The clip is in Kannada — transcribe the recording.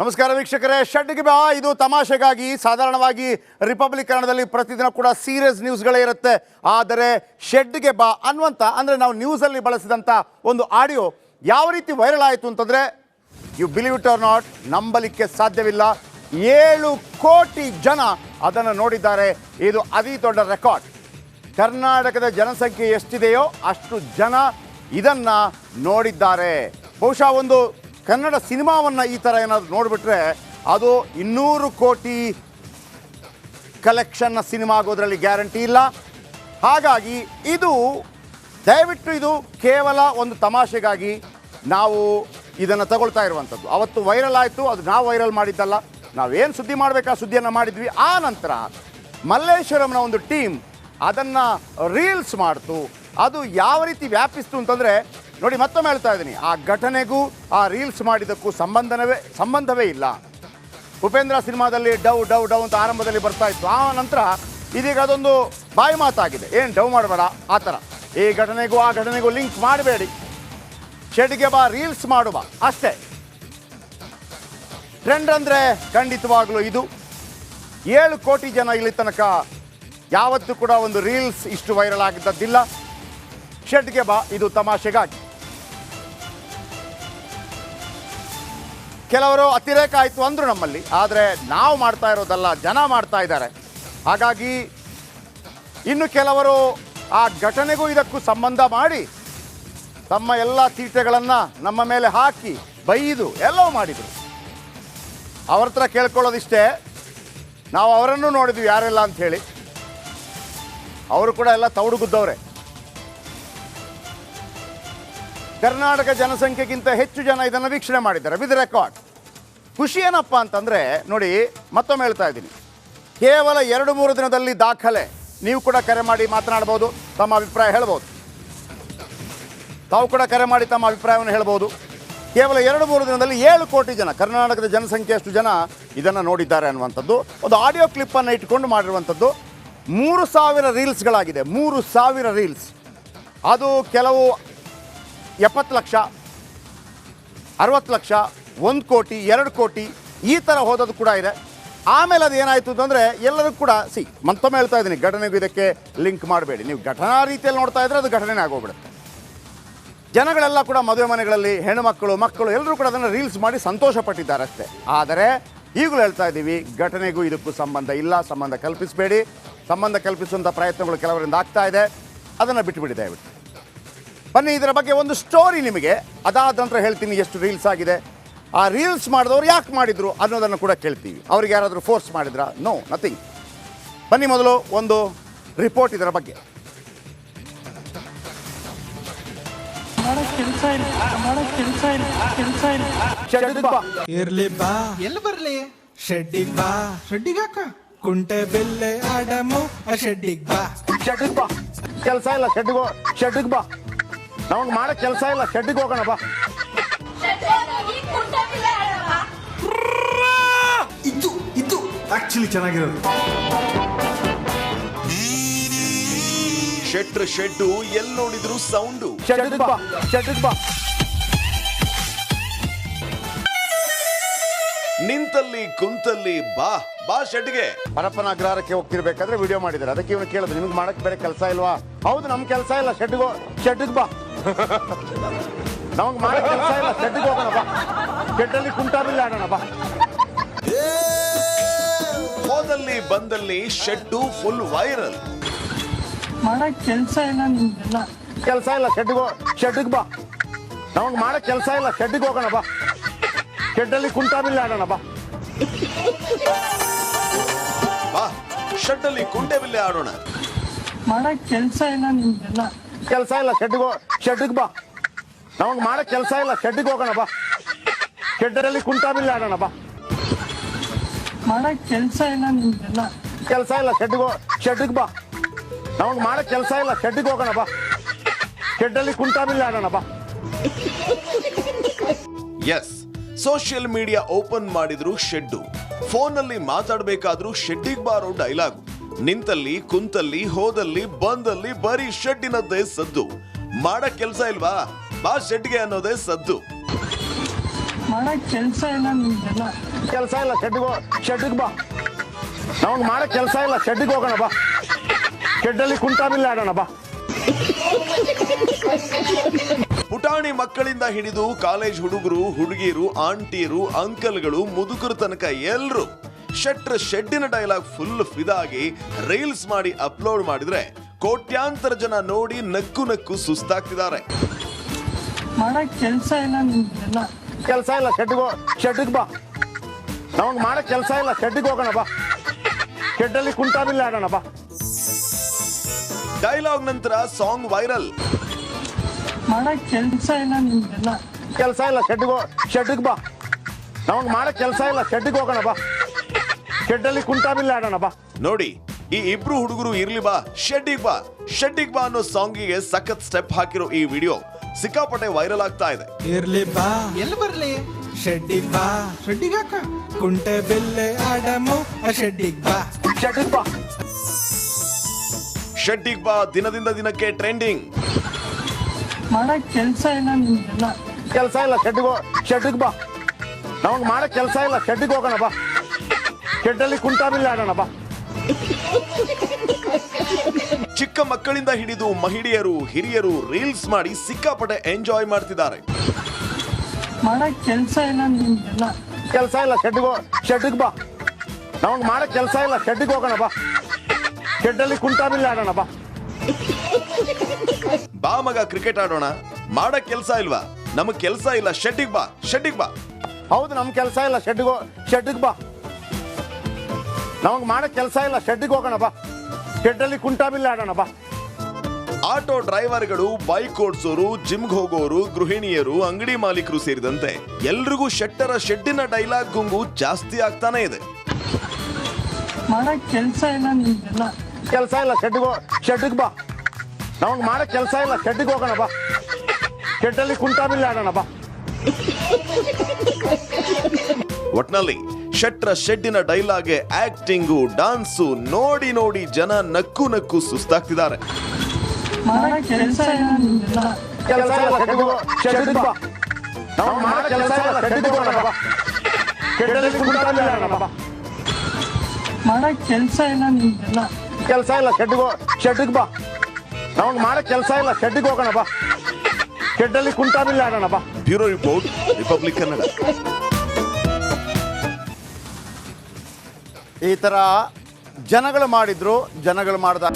ನಮಸ್ಕಾರ ವೀಕ್ಷಕರೇ, ಶೆಡ್ಗೆ ಬಾ ಇದು ತಮಾಷೆಗಾಗಿ. ಸಾಧಾರಣವಾಗಿ ರಿಪಬ್ಲಿಕ್ ಕನ್ನಡದಲ್ಲಿ ಪ್ರತಿದಿನ ಕೂಡ ಸೀರಿಯಸ್ ನ್ಯೂಸ್ಗಳೇ ಇರುತ್ತೆ. ಆದರೆ ಶೆಡ್ಗೆ ಬಾ ಅನ್ನುವಂಥ ಅಂದರೆ ನಾವು ನ್ಯೂಸಲ್ಲಿ ಬಳಸಿದಂಥ ಒಂದು ಆಡಿಯೋ ಯಾವ ರೀತಿ ವೈರಲ್ ಆಯಿತು ಅಂತಂದರೆ, you believe it or not, ನಂಬಲಿಕ್ಕೆ ಸಾಧ್ಯವಿಲ್ಲ. 7 ಕೋಟಿ ಜನ ಅದನ್ನು ನೋಡಿದ್ದಾರೆ. ಇದು ಅತಿ ದೊಡ್ಡ ರೆಕಾರ್ಡ್. ಕರ್ನಾಟಕದ ಜನಸಂಖ್ಯೆ ಎಷ್ಟಿದೆಯೋ ಅಷ್ಟು ಜನ ಇದನ್ನು ನೋಡಿದ್ದಾರೆ. ಬಹುಶಃ ಒಂದು ಕನ್ನಡ ಸಿನಿಮಾವನ್ನು ಈ ಥರ ಏನಾದರೂ ನೋಡಿಬಿಟ್ರೆ ಅದು 200 ಕೋಟಿ ಕಲೆಕ್ಷನ್ನ ಸಿನಿಮಾ ಆಗೋದ್ರಲ್ಲಿ ಗ್ಯಾರಂಟಿ ಇಲ್ಲ. ಹಾಗಾಗಿ ಇದು ದಯವಿಟ್ಟು ಇದು ಕೇವಲ ಒಂದು ತಮಾಷೆಗಾಗಿ ನಾವು ಇದನ್ನು ತಗೊಳ್ತಾ ಇರುವಂಥದ್ದು. ಅವತ್ತು ವೈರಲ್ ಆಯಿತು, ಅದು ನಾವು ವೈರಲ್ ಮಾಡಿದ್ದಲ್ಲ. ನಾವೇನು ಸುದ್ದಿ ಮಾಡಬೇಕು ಆ ಸುದ್ದಿಯನ್ನು ಮಾಡಿದ್ವಿ. ಆ ನಂತರ ಮಲ್ಲೇಶ್ವರಂನ ಒಂದು ಟೀಮ್ ಅದನ್ನು ರೀಲ್ಸ್ ಮಾಡ್ತು. ಅದು ಯಾವ ರೀತಿ ವ್ಯಾಪಿಸ್ತು ಅಂತಂದರೆ ನೋಡಿ, ಮತ್ತೊಮ್ಮೆ ಹೇಳ್ತಾ ಇದ್ದೀನಿ, ಆ ಘಟನೆಗೂ ಆ ರೀಲ್ಸ್ ಮಾಡಿದ್ದಕ್ಕೂ ಸಂಬಂಧವೇ ಇಲ್ಲ. ಉಪೇಂದ್ರ ಸಿನಿಮಾದಲ್ಲಿ ಡವ್ ಡವ್ ಡವ್ ಅಂತ ಆರಂಭದಲ್ಲಿ ಬರ್ತಾ ಇತ್ತು. ಆ ನಂತರ ಇದೀಗ ಅದೊಂದು ಬಾಯಿ ಮಾತಾಗಿದೆ, ಏನು ಡವ್ ಮಾಡಬೇಡ ಆ ಥರ. ಈ ಘಟನೆಗೂ ಆ ಘಟನೆಗೂ ಲಿಂಕ್ ಮಾಡಬೇಡಿ, ಶೆಡ್ಗೆ ಬಾ ರೀಲ್ಸ್ ಮಾಡು ಬಾ ಅಷ್ಟೇ. ಟ್ರೆಂಡ್ ಅಂದರೆ ಖಂಡಿತವಾಗಲೂ ಇದು. 7 ಕೋಟಿ ಜನ ಇಲ್ಲಿ ತನಕ ಯಾವತ್ತೂ ಕೂಡ ಒಂದು ರೀಲ್ಸ್ ಇಷ್ಟು ವೈರಲ್ ಆಗಿದ್ದದ್ದಿಲ್ಲ. ಶೆಡ್ಗೆ ಬಾ ಇದು ತಮಾಷೆಗಾಗಿ. ಕೆಲವರು ಅತಿರೇಕ ಆಯಿತು ಅಂದರು ನಮ್ಮಲ್ಲಿ, ಆದರೆ ನಾವು ಮಾಡ್ತಾ ಇರೋದಲ್ಲ, ಜನ ಮಾಡ್ತಾ ಇದ್ದಾರೆ. ಹಾಗಾಗಿ ಇನ್ನು ಕೆಲವರು ಆ ಘಟನೆಗೂ ಇದಕ್ಕೂ ಸಂಬಂಧ ಮಾಡಿ ತಮ್ಮ ಎಲ್ಲ ತೀಟೆಗಳನ್ನು ನಮ್ಮ ಮೇಲೆ ಹಾಕಿ ಬೈದು ಎಲ್ಲವೂ ಮಾಡಿದರು. ಅವ್ರ ಹತ್ರ ಕೇಳ್ಕೊಳ್ಳೋದಿಷ್ಟೇ, ನಾವು ಅವರನ್ನು ನೋಡಿದ್ವಿ ಯಾರೆಲ್ಲ ಅಂಥೇಳಿ. ಅವರು ಕೂಡ ಎಲ್ಲ ತೌಡುಗುದ್ದವ್ರೆ. ಕರ್ನಾಟಕ ಜನಸಂಖ್ಯೆಗಿಂತ ಹೆಚ್ಚು ಜನ ಇದನ್ನು ವೀಕ್ಷಣೆ ಮಾಡಿದ್ದಾರೆ ವಿತ್ ರೆಕಾರ್ಡ್. ಖುಷಿ ಏನಪ್ಪ ಅಂತಂದರೆ ನೋಡಿ, ಮತ್ತೊಮ್ಮೆ ಹೇಳ್ತಾ ಇದ್ದೀನಿ, ಕೇವಲ 2-3 ದಿನದಲ್ಲಿ ದಾಖಲೆ. ನೀವು ಕೂಡ ಕರೆ ಮಾಡಿ ಮಾತನಾಡ್ಬೋದು, ತಮ್ಮ ಅಭಿಪ್ರಾಯ ಹೇಳ್ಬೋದು. ತಾವು ಕೂಡ ಕರೆ ಮಾಡಿ ತಮ್ಮ ಅಭಿಪ್ರಾಯವನ್ನು ಹೇಳ್ಬೋದು. ಕೇವಲ 2-3 ದಿನದಲ್ಲಿ 7 ಕೋಟಿ ಜನ, ಕರ್ನಾಟಕದ ಜನಸಂಖ್ಯೆ ಅಷ್ಟು ಜನ ಇದನ್ನು ನೋಡಿದ್ದಾರೆ ಅನ್ನುವಂಥದ್ದು ಒಂದು ಆಡಿಯೋ ಕ್ಲಿಪ್ಪನ್ನು ಇಟ್ಕೊಂಡು ಮಾಡಿರುವಂಥದ್ದು. 3000 ರೀಲ್ಸ್ಗಳಾಗಿದೆ. 3000 ರೀಲ್ಸ್. ಅದು ಕೆಲವು 70 ಲಕ್ಷ, 60 ಲಕ್ಷ, 1 ಕೋಟಿ, 2 ಕೋಟಿ ಈ ಥರ ಹೋದದ್ದು ಕೂಡ ಇದೆ. ಆಮೇಲೆ ಅದು ಏನಾಯಿತು ಅಂತಂದರೆ ಎಲ್ಲರೂ ಕೂಡ ಮತ್ತೊಮ್ಮೆ ಹೇಳ್ತಾ ಇದ್ದೀನಿ, ಘಟನೆಗೂ ಇದಕ್ಕೆ ಲಿಂಕ್ ಮಾಡಬೇಡಿ. ನೀವು ಘಟನಾ ರೀತಿಯಲ್ಲಿ ನೋಡ್ತಾ ಇದ್ದರೆ ಅದು ಘಟನೆ ಆಗೋಗ್ಬಿಡುತ್ತೆ. ಜನಗಳೆಲ್ಲ ಕೂಡ ಮದುವೆ ಮನೆಗಳಲ್ಲಿ ಹೆಣ್ಣುಮಕ್ಕಳು ಮಕ್ಕಳು ಎಲ್ಲರೂ ಕೂಡ ಅದನ್ನು ರೀಲ್ಸ್ ಮಾಡಿ ಸಂತೋಷಪಟ್ಟಿದ್ದಾರೆ ಅಷ್ಟೇ. ಆದರೆ ಈಗಲೂ ಹೇಳ್ತಾ ಇದ್ದೀವಿ, ಘಟನೆಗೂ ಇದಕ್ಕೂ ಸಂಬಂಧ ಇಲ್ಲ. ಸಂಬಂಧ ಕಲ್ಪಿಸಬೇಡಿ. ಸಂಬಂಧ ಕಲ್ಪಿಸುವಂಥ ಪ್ರಯತ್ನಗಳು ಕೆಲವರಿಂದ ಆಗ್ತಾ ಇದೆ, ಅದನ್ನು ಬಿಟ್ಟುಬಿಡಿ ದಯವಿಟ್ಟು. ಬನ್ನಿ, ಇದರ ಬಗ್ಗೆ ಒಂದು ಸ್ಟೋರಿ ನಿಮಗೆ ಅದಾದ ನಂತರ ಹೇಳ್ತೀನಿ ಎಷ್ಟು ರೀಲ್ಸ್ ಆಗಿದೆ. ಆ ರೀಲ್ಸ್ ಮಾಡಿದವರು ಯಾಕೆ ಮಾಡಿದರು ಅನ್ನೋದನ್ನು ಕೂಡ ಕೇಳ್ತೀವಿ. ಅವ್ರಿಗೆ ಯಾರಾದರೂ ಫೋರ್ಸ್ ಮಾಡಿದ್ರಾ? No, nothing. ಬನ್ನಿ, ಮೊದಲು ಒಂದು ರಿಪೋರ್ಟ್ ಇದರ ಬಗ್ಗೆ. ಇರ್ಲಿ ಬಾ, ಎಲ್ಲಿ ಬರ್ಲಿ, ಶೆಡ್ಡಿಗ್ ಬಾ. ಶೆಡ್ಡಿಗ್ ಹಾಕ ಕುಂಟೆ ಬೆಲ್ಲೆ ಆಡಮು, ಶೆಡ್ಡಿಗ್ ಬಾ. ಶೆಡ್ಡಿಗ್ ಬಾ. ಕೆಲಸ ಇಲ್ಲ, ಶೆಡ್ಡಿಗ್ ಬಾ. ನಮಗೆ ಮಾಡೋ ಕೆಲಸ ಇಲ್ಲ, ಶೆಡ್ಡಿಗೆ ಹೋಗೋಣ ಬಾ. ಇದು ಆಕ್ಚುಲಿ ಚೆನ್ನಾಗಿರೋದು. ಶೆಟ್ರ್ ಶೆಡ್ಡು ಎಲ್ಲಿ ನೋಡಿದ್ರು ಸೌಂಡು. ಶೆಡ್ಡಿಗ್ ಬಾ, ಶೆಡ್ಡಿಗ್ ಬಾ. ನಿಂತಲ್ಲಿ ಕುಂತಲ್ಲಿ ಬಾ ಬಾ ಶೆಡ್ಗೆ. ಪರಪ್ಪನ ಅಗ್ರಹಾರಕ್ಕೆ ಹೋಗ್ತಿರ್ಬೇಕಾದ್ರೆ ವಿಡಿಯೋ ಮಾಡಿದ್ದಾರೆ. ಅದಕ್ಕೆ ಇವನು ಕೇಳಿದ್ರು, ನಿಮ್ಗೆ ಮಾಡಕ್ಕೆ ಬೇರೆ ಕೆಲಸ ಇಲ್ವಾ? ಹೌದು, ನಮ್ಮ ಕೆಲಸ ಇಲ್ಲ, ಶೆಡ್ಡಿಗೆ ಬಾ. ನಮಗೆ ಮಾಡೋ ಕೆಲಸ ಇಲ್ಲ, ಶೆಡ್ಡಿಗೆ ಹೋಗೋಣ ಬಾ. ಶೆಡ್ಡಲ್ಲಿ ಕುಂಟಾಬಿಲ್ಲ ಆಡೋಣ ಬಾ. ಹೋದಲ್ಲಿ ಬಂದಲ್ಲಿ ಶೆಡ್ಡು ಫುಲ್ ವೈರಲ್. ಮಾಡಕ್ ಕೆಲಸ ಇಲ್ಲ, ನಿಮ್ಗೆಲ್ಲ ಕೆಲಸ ಇಲ್ಲ, ಶೆಡ್ಡಿಗೆ ಬಾ. ನಮಗೆ ಮಾಡೋ ಕೆಲಸ ಇಲ್ಲ, ಶೆಡ್ಡಿಗೆ ಹೋಗೋಣ ಬಾ. ಶೆಡ್ಡಲ್ಲಿ ಕುಂಟಾಬಿಲ್ಲ ಆಡೋಣ ಬಾ. ಬಾ ಶೆಡ್ಡಲ್ಲಿ ಕುಂಟೆಬಿಲ್ಲೆ ಆಡೋಣ. ಮಾಡಕ್ ಕೆಲಸ ಇಲ್ಲ, ನಿಮ್ಗೆಲ್ಲ ಕೆಲಸ ಇಲ್ಲ, ಶೆಡ್ಡಿಗೆ ಬಾ. ನಮಗೆ ಮಾಡೋ ಕೆಲಸ ಇಲ್ಲ, ಶೆಡ್ಡಿಗೆ ಹೋಗೋಣ ಬಾ. ಶೆಡ್ಡಲ್ಲಿ ಕುಂಟಾಬಿಲ್ಲ ಆಡೋಣ ಬಾ. ಮಾಡಕ್ ಕೆಲಸ ಇಲ್ಲ, ನಿಮ್ಗೆಲ್ಲ ಕೆಲಸ ಇಲ್ಲ, ಶೆಡ್ಡಿಗೆ ಬಾ. ನಮಗೆ ಮಾಡೋ ಕೆಲಸ ಇಲ್ಲ, ಶೆಡ್ಡಿಗೆ ಹೋಗೋಣ ಬಾ. ಶೆಡ್ಡಲ್ಲಿ ಕುಂಟಾಬಿಲ್ಲ ಆಡೋಣ ಬಾ. ಎಸ್, ಸೋಷಿಯಲ್ ಮೀಡಿಯಾ ಓಪನ್ ಮಾಡಿದ್ರು ಶೆಡ್ಡು. ಫೋನಲ್ಲಿ ಮಾತಾಡಬೇಕಾದ್ರೂ ಶೆಡ್ಡಿಗ್ ಬಾರೋ ಡೈಲಾಗು. ನಿಂತಲ್ಲಿ ಕುಂತಲ್ಲಿ ಹೋದಲ್ಲಿ ಬಂದಲ್ಲಿ ಬರೀ ಶೆಡ್ಡಿನದ್ದೇ ಸದ್ದು. ಮಾಡಕ್ ಕೆಲಸ ಇಲ್ವಾ, ಬಾ ಶೆಡ್ಗೆ ಅನ್ನೋದೇ ಸದ್ದು. ಮಾಡಕ್ ಕೆಲ್ಸ ಇಲ್ಲ ನಿಮ್ದೆಲ್ಲ. ಕೆಲಸ ಇಲ್ಲ ಶೆಡ್ಡಿಗೆ ಬಾ. ನಮಗೆ ಮಾಡಕ್ ಕೆಲಸ ಇಲ್ಲ, ಶೆಡ್ಡಿಗೆ ಹೋಗೋಣ ಬಾ. ಶೆಡ್ಡಲ್ಲಿ ಕುಂಟಾಬಿಲ್ಲ ಆಡೋಣ ಬಾ. ಪುಟಾಣಿ ಮಕ್ಕಳಿಂದ ಹಿಡಿದು ಕಾಲೇಜ್ ಹುಡುಗರು, ಹುಡುಗಿಯರು, ಆಂಟಿಯರು, ಅಂಕಲ್ಗಳು, ಮುದುಕರ ತನಕ ಎಲ್ರು ಶೆಟ್ರ ಶೆಡ್ಡಿನ ಡೈಲಾಗ್ ಫುಲ್ ಫಿದಾಗಿ ರೀಲ್ಸ್ ಮಾಡಿ ಅಪ್ಲೋಡ್ ಮಾಡಿದ್ರೆ ಕೋಟ್ಯಾಂತರ ಜನ ನೋಡಿ ನಕ್ಕು ನಕ್ಕು ಸುಸ್ತಾಗ್ತಿದ್ದಾರೆ. ಮಾಡಕ್ ಕೆಲ್ಸ ಇಲ್ಲ ನಿಮ್ದೆಲ್ಲ. ಕೆಲಸ ಇಲ್ಲ ಶೆಡ್ಡಿಗೆ ಬಾ. ನಮಗೆ ಮಾಡಕ್ ಕೆಲಸ ಇಲ್ಲ, ಶೆಡ್ಡಿಗೆ ಹೋಗೋಣ ಬಾ. ಶೆಡ್ಡಲ್ಲಿ ಕುಂಟಾಬಿಲ್ಲ ಆಡೋಣ ಬಾ. ಡೈಲಾಗ್ ನಂತರ ಸಾಂಗ್ ವೈರಲ್. ಮಾಡಕ್ ಕೆಲ್ಸ ಇಲ್ಲ ನಿಮ್ದೆಲ್ಲ. ಕೆಲಸ ಇಲ್ಲ ಶೆಡ್ಡಿಗೆ ಬಾ. ನಮಗೆ ಮಾಡಕ್ ಕೆಲಸ ಇಲ್ಲ, ಶೆಡ್ಡಿಗೆ ಹೋಗೋಣ ಬಾ. ಶೆಡ್ಡಲ್ಲಿ ಕುಂಟಾಬಿಲ್ಲ ಆಡೋಣ ಬಾ. ನೋಡಿ, ಈ ಇಬ್ರು ಹುಡುಗರು ಇರ್ಲಿ ಬಾ, ಶೆಡ್ಡಿಗ್ ಬಾ ಅನ್ನೋ ಸಾಂಗಿಗೆ ಸಖತ್ ಸ್ಟೆಪ್ ಹಾಕಿರೋ ಈ ವಿಡಿಯೋ ಸಿಕ್ಕಾಪಟ್ಟೆ ವೈರಲ್ ಆಗ್ತಾ ಇದೆ. ಇರ್ಲಿ ಬಾ ಎಲ್ಲಿ ಬರ್ಲಿ ಶೆಡ್ಡಿಗ್ ಬಾ, ಶೆಡ್ಡಿಗ್ ಹಾಕ ಕುಂಟೆ ಬೆಲ್ಲೆ ಆಡಮು ಶೆಡ್ಡಿಗ್ ಬಾ. ಶೆಡ್ಡಿಗ್ ಬಾ ದಿನದಿಂದ ದಿನಕ್ಕೆ ಟ್ರೆಂಡಿಂಗ್. ಮಾಡಕ್ ಕೆಲ್ಸ ಇಲ್ಲ ನಿಮ್ದೆಲ್ಲ. ಕೆಲಸ ಇಲ್ಲ ಶೆಡ್ಡಿಗೆ ಬಾ. ನಮಗೆ ಮಾಡಕ್ ಕೆಲಸ ಇಲ್ಲ, ಶೆಡ್ಡಿಗೆ ಹೋಗೋಣ ಬಾ. ಶೆಡ್ಡಲ್ಲಿ ಕುಂಟಾಬಿಲ್ಲ ಆಡೋಣ ಬಾ. ಚಿಕ್ಕ ಮಕ್ಕಳಿಂದ ಹಿಡಿದು ಮಹಿಳೆಯರು, ಹಿರಿಯರು ರೀಲ್ಸ್ ಮಾಡಿ ಸಿಕ್ಕಾಪಟ್ಟೆ ಎಂಜಾಯ್ ಮಾಡ್ತಿದ್ದಾರೆ. ಮಾಡಕ್ ಕೆಲ್ಸ ಇಲ್ಲ ನಿಮ್ದೆಲ್ಲ. ಕೆಲಸ ಇಲ್ಲ ಶೆಡ್ಡಿಗೆ ಬಾ. ನಮಗೆ ಮಾಡಕ್ ಕೆಲಸ ಇಲ್ಲ, ಶೆಡ್ಡಿಗೆ ಹೋಗೋಣ ಬಾ. ಶೆಡ್ಡಲ್ಲಿ ಕುಂಟಾಬಿಲ್ಲ ಆಡೋಣ ಬಾ. ಬಾ ಮಗ ಕ್ರಿಕೆಟ್ ಆಡೋಣ. ಮಾಡಕ್ ಕೆಲ್ಸ ಇಲ್ವಾ? ನಮಗ್ ಕೆಲ್ಸ ಇಲ್ಲ, ಶೆಡ್ಡಿಗ್ ಬಾ. ಹೌದು, ನಮ್ ಕೆಲಸ ಇಲ್ಲ, ಶೆಡ್ಡಿಗೆ ಬಾ. ನಮಗೆ ಮಾಡಕ್ ಕೆಲಸ ಇಲ್ಲ, ಶೆಡ್ಡಿಗೆ ಹೋಗೋಣ ಬಾ. ಶೆಡ್ಡಲ್ಲಿ ಕುಂಟಾಬಿಲ್ಲ ಆಡೋಣ ಬಾ. ಆಟೋ ಡ್ರೈವರ್ಗಳು, ಬೈಕ್ ಓಡಿಸೋರು, ಜಿಮ್ಗೆ ಹೋಗೋರು, ಗೃಹಿಣಿಯರು, ಅಂಗಡಿ ಮಾಲೀಕರು ಸೇರಿದಂತೆ ಎಲ್ರಿಗೂ ಶೆಟ್ಟರ ಶೆಡ್ಡಿನ ಡೈಲಾಗ್ ಗುಂಗು ಜಾಸ್ತಿ ಆಗ್ತಾನೆ ಇದೆ. ಮಾಡಕ್ ಕೆಲ್ಸ ಇಲ್ಲ ನಿಮ್ದೆಲ್ಲ. ಕೆಲಸ ಇಲ್ಲ ಶೆಡ್ಡಿಗೆ ಬಾ. ನಮಗೆ ಮಾಡಕ್ ಕೆಲಸ ಇಲ್ಲ, ಶೆಡ್ಡಿಗೆ ಹೋಗೋಣ ಬಾ. ಶೆಡ್ಡಲ್ಲಿ ಕುಂಟಾಬಿಲ್ಲ ಆಡೋಣ ಬಾ. ಒಟ್ನಲ್ಲಿ ಶೆಟ್ರ ಶೆಡ್ಡಿನ ಡೈಲಾಗ್ಗೆ ಆಕ್ಟಿಂಗು, ಡಾನ್ಸು ನೋಡಿ ನೋಡಿ ಜನ ನಕ್ಕು ನಕ್ಕು ಸುಸ್ತಾಗ್ತಿದ್ದಾರೆ. ಮಾಡಕ್ ಕೆಲ್ಸ ಇಲ್ಲ ನಿಮ್ದೆಲ್ಲ. ಕೆಲಸ ಇಲ್ಲ ಶೆಡ್ಡಿಗೆ ಬಾ. ನಮಗೆ ಮಾಡಕ್ ಕೆಲಸ ಇಲ್ಲ, ಶೆಡ್ಡಿಗೆ ಹೋಗೋಣ ಬಾ. ಶೆಡ್ಡಲ್ಲಿ ಕುಂಟಾಬಿಲ್ಲ ಆಡೋಣ ಬಾ. ಮಾಡಕ್ ಕೆಲ್ಸ ಇಲ್ಲ ನಿಮ್ದೆಲ್ಲ. ಕೆಲಸ ಇಲ್ಲ ಶೆಡ್ಡಿಗೆ ಬಾ. ನಮಗೆ ಮಾಡಕ್ ಕೆಲಸ ಇಲ್ಲ, ಶೆಡ್ಡಿಗೆ ಹೋಗೋಣ ಬಾ. ಶೆಡ್ಡಲ್ಲಿ ಕುಂಟಾಬಿಲ್ಲ ಆಡೋಣ ಬಾ. Bureau report, republic Kannada. ಈ ಥರ ಜನಗಳು ಮಾಡಿದ್ರು, ಜನಗಳು ಮಾಡಿದ